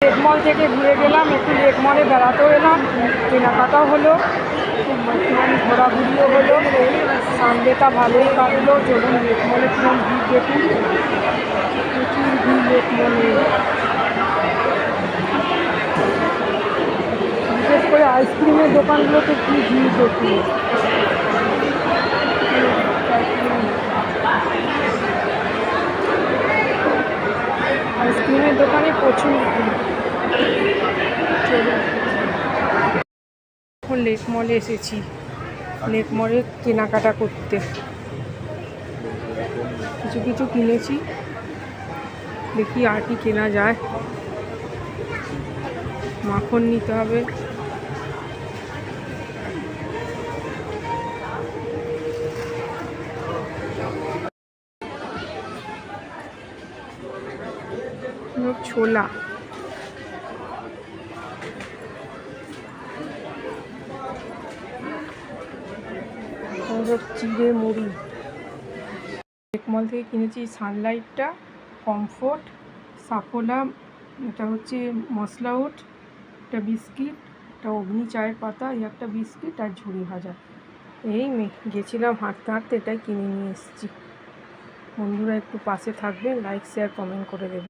লেকমল থেকে ঘুরে গেলাম, একটু লেকমলে বেড়াতেও এলাম, কেনাকাটাও হলো, একটুখানি ঘোরাঘুরিও হলো। সানডেটা ভালোই কাটলো। চলুন লেকমলে কিরম ভিড় দেখুন, প্রচুর ভিড় লেকমলে। বিশেষ করে আইসক্রিমের দোকানগুলোতে কী ভিড় দেখুন। আইসক্রিমের দোকানে প্রচুর ভিড়। চলুন, এখন লেকমলে এসেছি, লেকমলে কেনাকাটা করতে। কিছু কিছু কিনেছি, দেখি আর কি কেনা যায়। মাখন নিতে হবে। ছোলা, চিড়ে মুড়ি। লেকমল থেকে কিনেছি সানলাইটটা, কমফোর্ট, সাফোলা, এটা হচ্ছে মশলা ওট, একটা বিস্কিট, একটা অগ্নি চায়ের পাতা, এই একটা বিস্কিট আর ঝুড়ি ভাজা। এই গেছিলাম হাঁটতে হাঁটতে, এটাই কিনে নিয়ে এসেছি। বন্ধুরা একটু পাশে থাকবেন, লাইক শেয়ার কমেন্ট করে দেবেন।